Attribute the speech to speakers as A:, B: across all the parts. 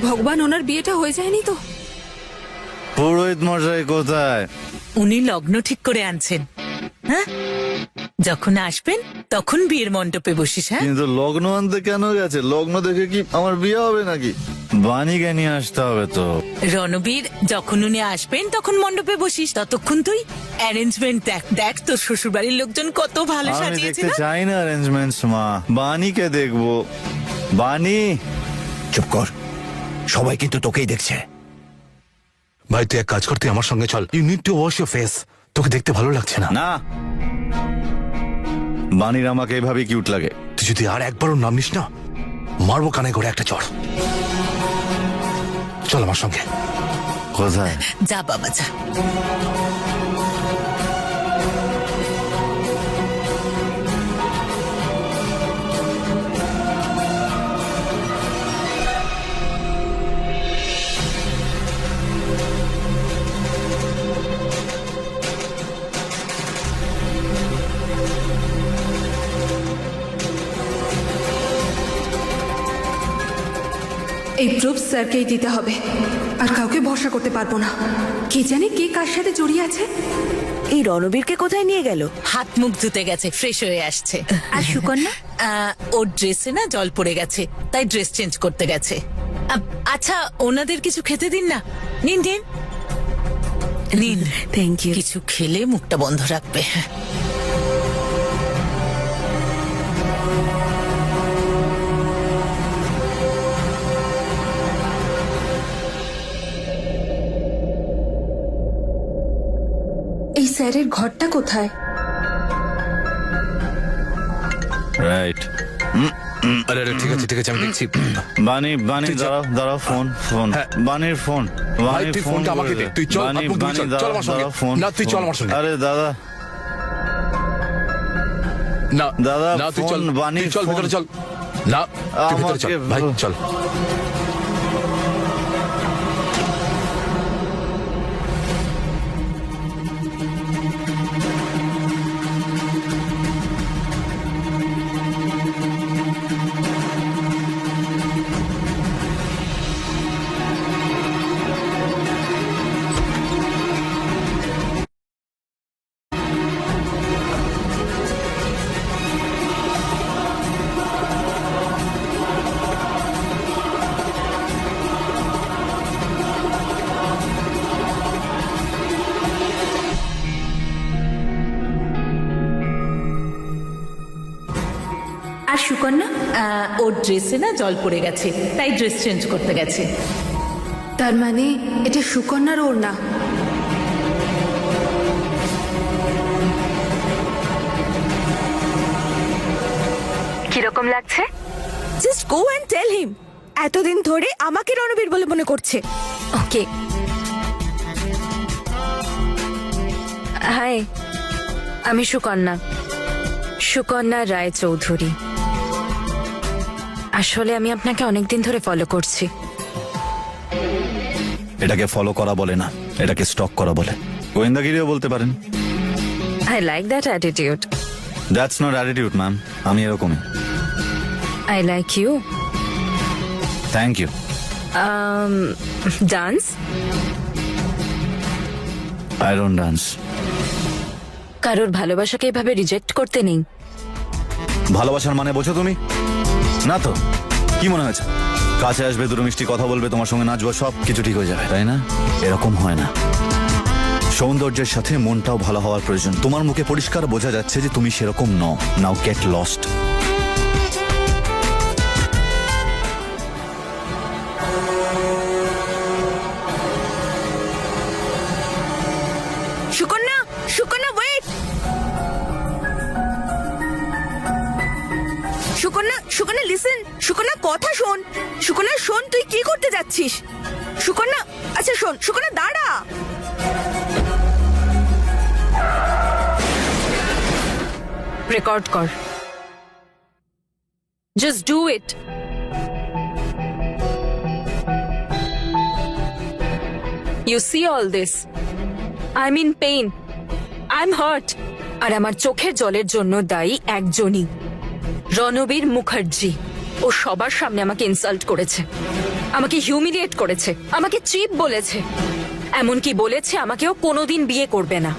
A: ভগবান, ওনার বিয়েটা হয়ে যায়নি তো?
B: পুরোহিত মশাই কোথায়?
C: উনি লগ্ন ঠিক করে আনছেন। হ্যাঁ, যখন আসবেন তখন বিয়ের মণ্ডপে বসিস। হ্যাঁ,
B: কিন্তু লগ্ন আনতে কেন গেছে? লগ্ন দেখে কি আমার বিয়ে হবে নাকি? বাণীকে নিয়ে আসতে হবে তো।
C: রণবীর, যখন উনি আসবেন তখন মণ্ডপে বসিস, ততক্ষণ তুই অ্যারেঞ্জমেন্ট দেখ। দেখ তোর শ্বশুর বাড়ির লোকজন কত ভালো
B: আমি
C: সাজিয়েছে
B: দেখতে
C: না?
B: চাই না অ্যারেঞ্জমেন্টস মা, বাণীকে দেখবো। বাণী,
D: চুপ কর, সবাই কিন্তু তোকেই দেখছে। ভাই তুই এক কাজ কর, তুই আমার সঙ্গে চল। You need to wash your face. তোকে দেখতে ভালো লাগছে না।
B: না, বাণীর আমাকে এইভাবে কিউট লাগে।
D: তুই যদি আর একবারও নাম নিস না, মারবো কানে করে একটা চড়। চল আমার সঙ্গে।
B: কোথায়?
C: যা বাবা যা।
A: এই প্রুফ স্যারকেই দিতে হবে, আর কাউকে ভরসা করতে পারবো না। কে জানে কে কার সাথে জড়িয়ে আছে।
E: এই রণবীরকে কোথায় নিয়ে গেল?
C: হাত মুখ ধুতে গেছে, ফ্রেশ হয়ে আসছে।
E: আর সুকন্যা?
C: ওর ড্রেসে না জল পড়ে গেছে, তাই ড্রেস চেঞ্জ করতে গেছে। আচ্ছা, ওনাদের কিছু খেতে দিন না। নিন নিন নিন।
E: Thank you.
C: কিছু খেলে মুখটা বন্ধ রাখবে।
A: এই স্যারের ঘরটা কোথায়?
B: রাইট।
D: আরে আরে ঠিক আছে ঠিক আছে, আমি দেখছি।
B: বাণী, বাণী দাঁড়াও দাঁড়াও, ফোন ফোন।
D: হ্যাঁ।
B: বাণীর ফোন।
D: ভাই
B: বাণীর
D: তুই
B: ফোন
D: ফোনটা আমাকে দে। তুই চল,
B: বাণী,
D: হাত মুখ ধুয়ে
B: বাণী
D: চল, চল
B: দাঁড়াও
D: আমার সঙ্গে।
B: দাঁড়াও, ফোন।
D: না, তুই চল আমার সঙ্গে।
B: আরে দাদা,
D: না
B: দাদা,
D: না, তুই চল,
B: ফোন, বাণীর
D: তুই চল
B: ফোন।
D: ভেতরে চল। না, তুই ভেতরে চল
B: আমাকে-
D: ভাই, চল।
A: আর সুকন্যা?
C: ওর ড্রেসে না জল পড়ে গেছে, তাই ড্রেস চেঞ্জ করতে গেছে।
A: তার মানে এটা সুকন্যার ওর না?
E: কিরকম লাগছে? জাস্ট গো অ্যান্ড টেল হিম। এতদিন ধরে আমাকে রণবীর বলে মনে করছে। ওকে। হাই, আমি সুকন্যা, সুকন্যা রায় চৌধুরী। আসলে আমি আপনাকে অনেকদিন ধরে ফলো করছি।
B: এটাকে ফলো করা বলে না, এটাকে স্টক করা বলে। গোয়েন্দাগিরিও বলতে পারেন।
E: I like that attitude.
B: That's not attitude ma'am, আমি এরকমই।
E: I like you.
B: Thank you.
E: Dance?
B: I don't dance.
E: কারোর ভালোবাসাকে এভাবে রিজেক্ট করতে নেই।
B: ভালোবাসার মানে বোঝো তুমি? না তো, কি মনে হয়েছে কাছে আসবে, দুটো মিষ্টি কথা বলবে, তোমার সঙ্গে নাচবো, সব কিছু ঠিক হয়ে যাবে, তাই না? এরকম হয় না। সৌন্দর্যের সাথে মনটাও ভালো হওয়ার প্রয়োজন। তোমার মুখে পরিষ্কার বোঝা যাচ্ছে যে তুমি সেরকম নও। Now get lost.
E: Sukanya, Sukanya wait. Sukanya, Sukanya listen. Sukanya কথা শোন। সুকন্যা শোন, তুই কি করতে যাচ্ছিস? সুকন্যা, আচ্ছা শোন, সুকন্যা দাঁড়া। রেকর্ড কর। Just do it. You see all this? I'm in pain. I'm hurt. আর আমার চোখের জলের জন্য দায়ী একজনই, রণবীর মুখার্জি। ও সবার সামনে আমাকে ইনসাল্ট করেছে, আমাকে হিউমিলিয়েট করেছে, আমাকে চিপ বলেছে, এমনকি বলেছে আমাকেও কোনোদিন বিয়ে করবে না,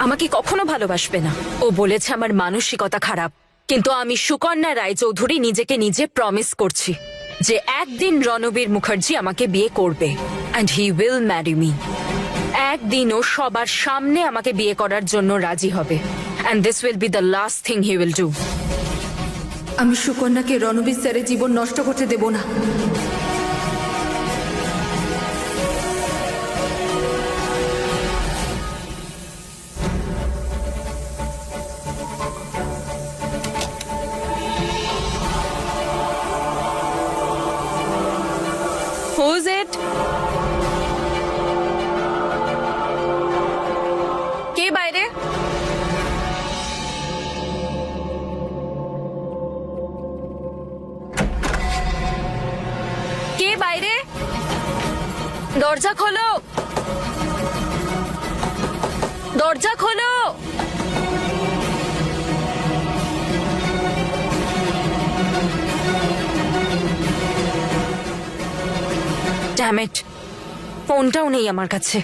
E: আমাকে কখনো ভালোবাসবে না। ও বলেছে আমার মানসিকতা খারাপ। কিন্তু আমি সুকন্যা রায়চৌধুরী নিজেকে নিজে প্রমিস করছি যে একদিন রণবীর মুখার্জি আমাকে বিয়ে করবে, and he will marry me. একদিন ও সবার সামনে আমাকে বিয়ে করার জন্য রাজি হবে, and this will be the last thing he will do.
A: আমি সুকন্যাকে রণবীর স্যারের জীবন নষ্ট করতে দেব না।
E: Who's it? কে বাইরে? কে বাইরে? দরজা খোলো, দরজা খোলো। ড্যাম ইট, ফোনটাও নেই আমার কাছে।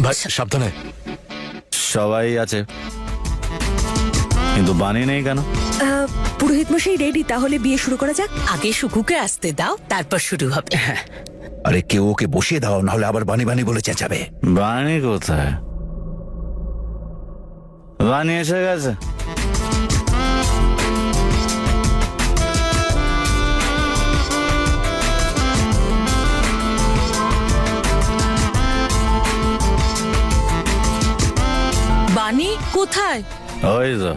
D: ভাই সাবধানে।
B: সবাই আছে, কিন্তু বানি নেই কেন?
E: পুরোহিত মশাই রেডি, তাহলে বিয়ে শুরু করা যাক।
C: আগে শুকুকে আসতে দাও, তারপর শুরু হবে।
D: আরে কেউ ওকে বসিয়ে দাও, নাহলে আবার বানি বানি বলে চেঁচাবে।
B: বানি কোথায়? বানি এসে গেছে।
C: বানি কোথায়?
B: ওই তো।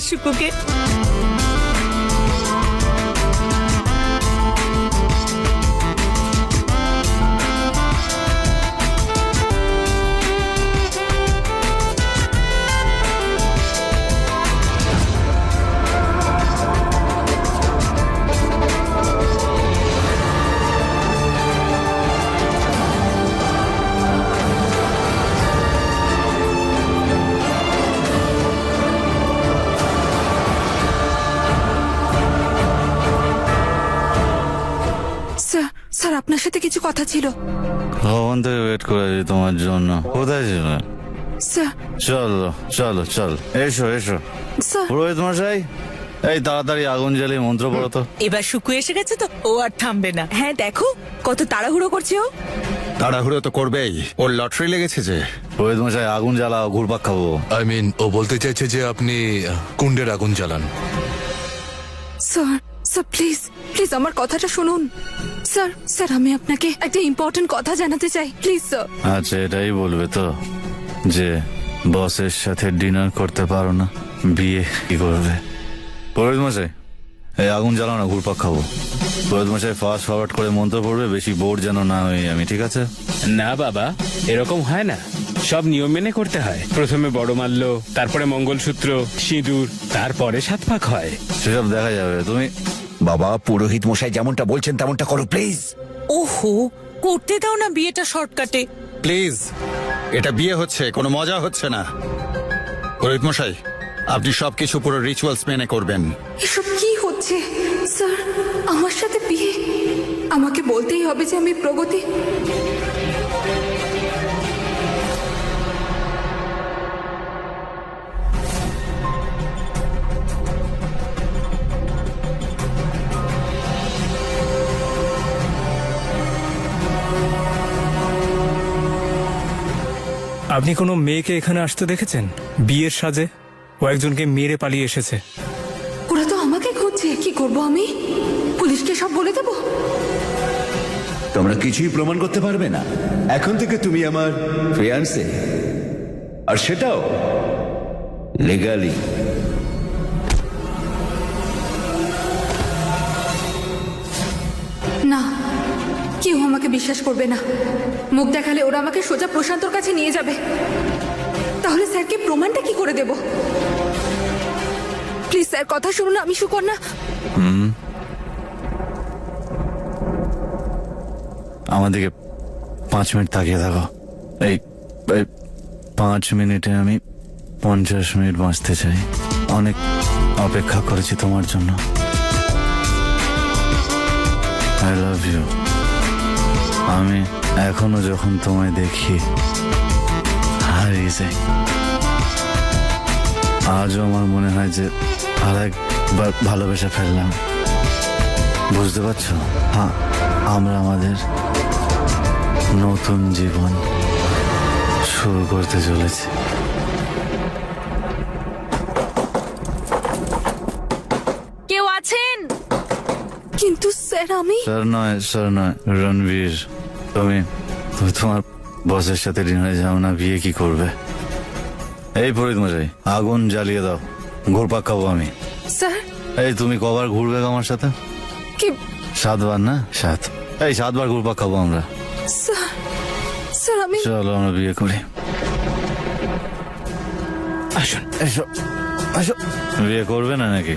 C: শুকুকে
A: স্যার, আপনার সাথে কিছু কথা ছিল।
B: কখন থেকে ওয়েট করেছি তোমার জন্য। কোথায় ছিল?
A: স্যার।
B: চলো চলো চল, এসো এসো।
A: স্যার।
B: পুরোহিত মশাই, এই তাড়াতাড়ি আগুন জ্বালিয়ে মন্ত্র পড়ো তো।
C: এবার শুকু এসে গেছে তো, ও আর থামবে না।
E: হ্যাঁ দেখো কত তাড়াহুড়ো করছে ও।
F: তাড়াহুড়ো তো করবেই, ওর লটারি লেগেছে যে।
B: পুরোহিত মশাই, আগুন জ্বালাও, ঘুরপাক খাবো।
D: আই মিন ও বলতে চাইছে যে আপনি কুণ্ডের আগুন জ্বালান।
A: স্যার, স্যার প্লিজ প্লিজ আমার কথাটা শুনুন। স্যার, স্যার আমি আপনাকে একটা ইম্পর্টেন্ট কথা জানাতে চাই, প্লিজ স্যার।
B: আচ্ছা, এটাই বলবে তো যে বসের সাথে ডিনার করতে পারো না, বিয়ে কি করবে? পুরোহিত মশাই, এই আগুন জ্বালাও না, ঘুরপাক খাবো। পুরোহিত মশাই ফাস্ট ফরওয়ার্ড করে মন্ত্র পড়বে, বেশি বোর যেন না হই আমি, ঠিক আছে?
G: না বাবা, এরকম হয় না, সব নিয়ম মেনে করতে হয়। প্রথমে বড় মাল্য, তারপরে মঙ্গলসূত্র, সিঁদুর, তারপরে 7 পাক হয়।
B: সেসব দেখা যাবে। তুমি
D: বাবা, পুরোহিত মশাই যেমনটা বলছেন তেমনটা করো প্লিজ।
C: ওহো, করতে দাও না বিয়েটা শর্টকাটে।
F: প্লিজ, এটা বিয়ে হচ্ছে, কোনো মজা হচ্ছে না। পুরোহিত মশাই, আপনি সবকিছু পুরো রিচুয়ালস মেনে করবেন।
A: এসব কি হচ্ছে স্যার? আমার সাথে বিয়ে? আমাকে বলতেই হবে যে আমি প্রগতি।
H: আপনি কোনো মেয়েকে এখানে আসতে দেখেছেন বিয়ের সাজে? ও একজনকে মেরে পালিয়ে এসেছে।
A: ওরা তো আমাকে খুঁজছে, কি করব আমি? পুলিশকে সব বলে দেবো?
I: তোমরা কিছুই প্রমাণ করতে পারবে না। এখন থেকে তুমি আমার ফিয়ান্সে, আর সেটাও লিগালি।
A: না, কেউ আমাকে বিশ্বাস করবে না। মুখ দেখালে ওরা আমাকে সোজা প্রশান্তর কাছে নিয়ে যাবে। তাহলে স্যারকে প্রমাণটা কি করে দেব? প্লিজ স্যার, কথা শুনুন। আমি সুকন্যা।
B: আমার দিকে 5 মিনিট তাকিয়ে থাকো। এই এই 5 মিনিটে আমি 50 মিনিট বাঁচতে চাই। অনেক অপেক্ষা করেছি তোমার জন্য। I love you. আমি এখনো যখন তোমায় দেখি হারিয়ে যাই। আজও আমার মনে হয় যে আরেকবার ভালোবেসে ফেললাম। বুঝতে পারছো? হ্যাঁ, আমরা আমাদের নতুন জীবন শুরু করতে চলেছি।
E: কেউ আছেন?
A: কিন্তু স্যার আমি
B: স্যার নয় রণবীর। তুমি তোমার বসের সাথে ডিনারে যাও না, বিয়ে কি করবে? এই ফরিদ মশাই, আগুন জ্বালিয়ে দাও, ঘুরপাক খাবো আমি।
A: স্যার
B: এই তুমি কবার ঘুরবে আমার সাথে?
A: কি
B: 7 বার না? 7। এই 7 বার ঘুরপাক খাবো আমরা।
A: স্যার স্যার আমি
B: চলো আমরা বিয়ে করি।
G: আসুন।
B: এসো এসো। বিয়ে করবে না নাকি?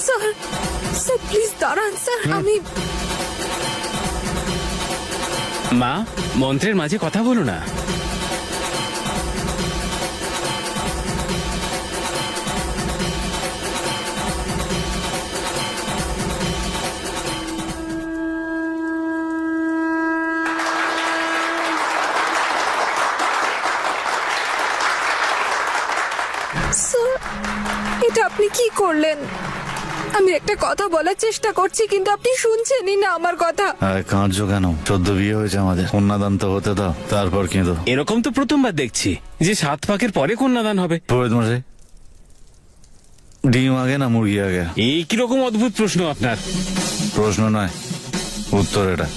A: স্যার স্যার প্লিজ দাঁড়ান স্যার। আমি
G: মা, মন্ত্রের মাঝে কথা বলো না।
A: স্যার এটা আপনি কি করলেন? আমি একটা কথা বলার চেষ্টা করছি কিন্তু আপনি শুনছেনই না আমার কথা।
B: কাঁদছো কেন? 14 বিয়ে হয়েছে আমাদের, কন্যাদান তো হতে দাও, তারপর কিন্তু।
G: এরকম তো প্রথমবার দেখছি যে 7 পাকের পরে কন্যাদান হবে।
B: ফরিদ মশাই, ডিম আগে না মুরগি আগে?
G: এই কিরকম অদ্ভুত প্রশ্ন আপনার।
B: প্রশ্ন নয়, উত্তর এটা।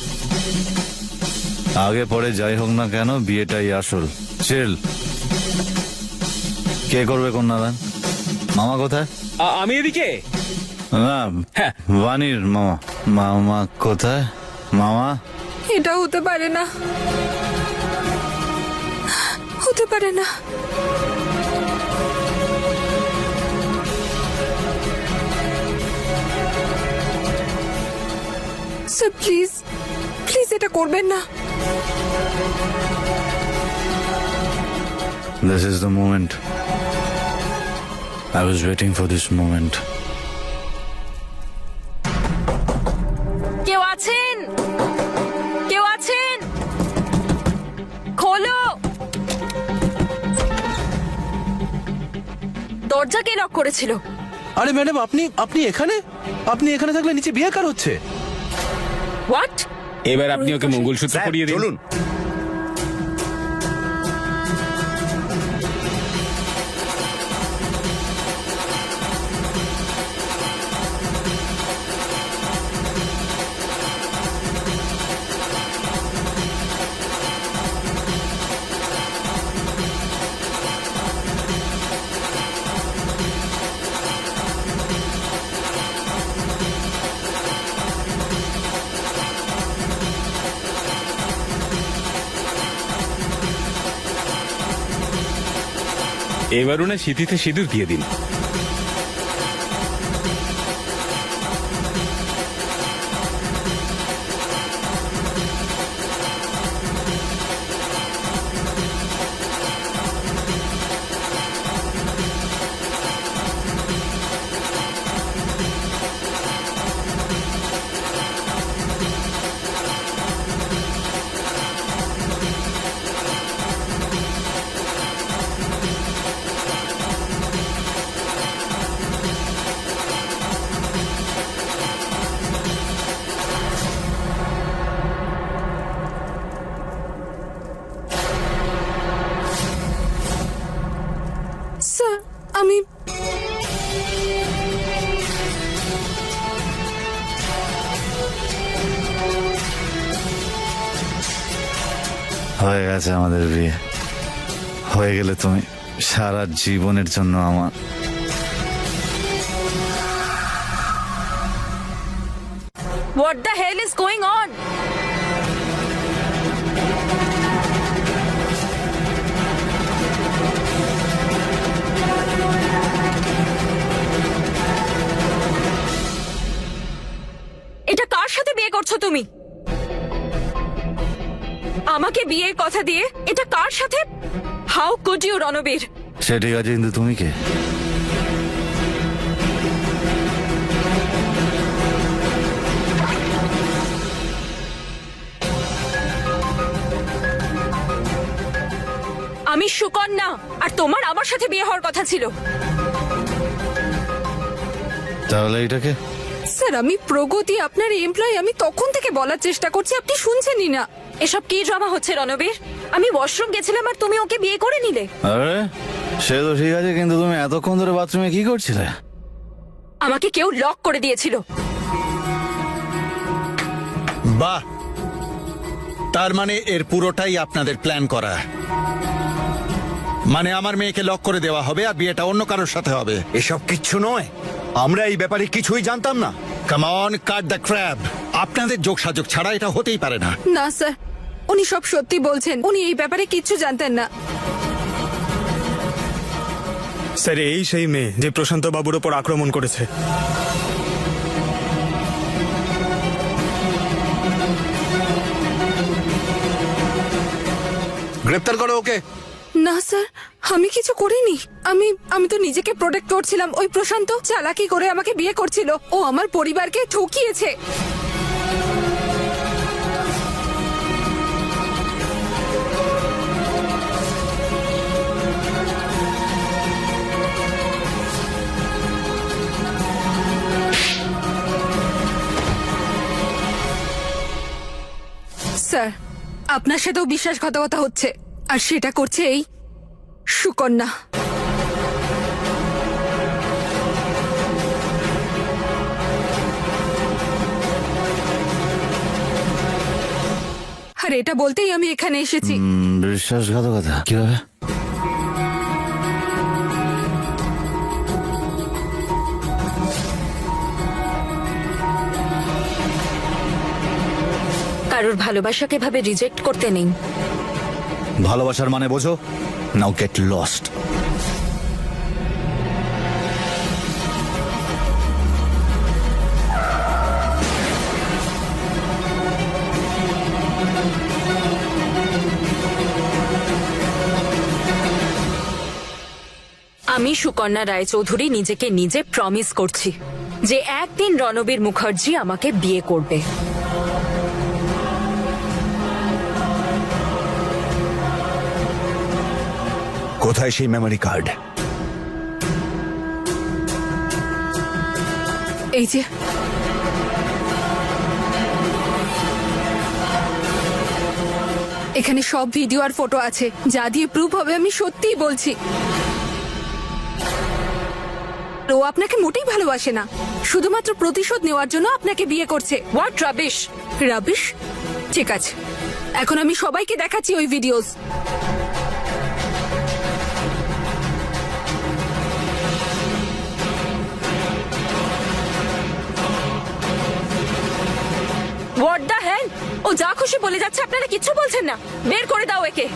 B: আগে পরে যাই হোক না কেন, বিয়েটাই আসল। চিল। কে করবে কন্যাদান? মামা কোথায়?
G: আমি এদিকে।
B: না,
G: হ্যাঁ।
B: বাণীর মামা। মামা কোথায়? মামা।
A: এটা হতে পারে না, হতে পারে না। স্যার প্লিজ প্লিজ এটা করবেন না।
B: This is the moment. I was waiting for this moment.
E: কেউ আছেন? কেউ আছেন? খোলো। দরজা কে লক করেছিল?
D: আরে ম্যাডাম, আপনি এখানে থাকলে নিচে বিয়ে কার হচ্ছে?
E: হোয়াট?
G: এবার আপনি ওকে মঙ্গলসূত্র পরিয়ে দিন।
I: চলুন।
G: এবার ওনার সিঁথিতে সিঁদুর দিয়ে দিন।
A: স্যার আমি
B: হয়ে গেছে আমাদের বিয়ে। হয়ে গেলে তুমি সারা জীবনের জন্য আমার।
E: What the hell is going on? এটা কার সাথে বিয়ে করছো তুমি? আমাকে বিয়ের কথা দিয়ে এটা কার সাথে? How could you Ranbir?
B: সে ঠিক আছে, কিন্তু তুমি কে?
E: আমি সুকন্যা, আর তোমার আমার সাথে বিয়ে হওয়ার কথা ছিল।
B: তাহলে এটাকে?
A: স্যার আমি প্রগতি, আপনার এমপ্লয়ি। আমি তখন থেকে বলার চেষ্টা করছি, আপনি শুনছেনই না।
E: এসব কি ড্রামা হচ্ছে রণবীর? আমি ওয়াশরুম গেছিলাম আর তুমি ওকে বিয়ে করে নিলে।
B: আরে সে তো ঠিক আছে, কিন্তু তুমি এতক্ষণ ধরে বাথরুমে কি করছিলে?
E: আমাকে কেউ লক করে দিয়েছিল।
F: বাহ, তার মানে এর পুরোটাই আপনাদের প্ল্যান করা। মানে আমার মেয়েকে লক করে দেওয়া হবে আর বিয়েটা অন্য কারোর সাথে হবে।
I: এসব কিচ্ছু নয়, আমরা এই ব্যাপারে কিছুই জানতাম না।
F: Come on, cut the crab. আপনাদের যোগসাযোগ ছাড়া এটা হতেই পারে না।
A: না স্যার, উনি সব সত্যি বলছেন। উনি এই ব্যাপারে কিচ্ছু জানতেন না।
H: স্যার এই সেই মেয়ে যে প্রশান্ত বাবুর ওপর আক্রমণ করেছে।
D: গ্রেপ্তার করো ওকে।
A: না স্যার, আমি কিছু করিনি। আমি তো নিজেকে প্রোটেক্ট করছিলাম। ওই প্রশান্ত চালাকি করে আমাকে বিয়ে করছিল। ও আমার পরিবারকে ঠকিয়েছে। স্যার, আপনার সাথেও বিশ্বাসঘাতকতা হচ্ছে, আর সেটা করছে এই সুকন্যা। আর এটা বলতেই আমি এখানে এসেছি।
B: বিশ্বাসঘাতকতা কিভাবে?
E: কারোর ভালোবাসাকে ভাবে রিজেক্ট করতে নেই।
B: ভালোবাসার মানে বোঝো? নাও গেট লস্ট।
E: আমি সুকন্যা রায়চৌধুরী নিজেকে নিজে প্রমিস করছি যে একদিন রণবীর মুখার্জি আমাকে বিয়ে করবে।
I: কোথায় সেই মেমোরি কার্ড?
A: এই যে, এখানে সব ভিডিও আর ফটো আছে, যা দিয়ে প্রুফ হবে আমি সত্যিই বলছি। ও আপনাকে মোটেই ভালোবাসে না, শুধুমাত্র প্রতিশোধ নেওয়ার জন্য আপনাকে বিয়ে করছে।
E: What rubbish!
A: রাবিশ? ঠিক আছে, এখন আমি সবাইকে দেখাচ্ছি ওই ভিডিওস।
E: What the hell! ও যা খুশি বলে যাচ্ছে, আপনারা কিচ্ছু বলছেন না। বের করে দাও একে।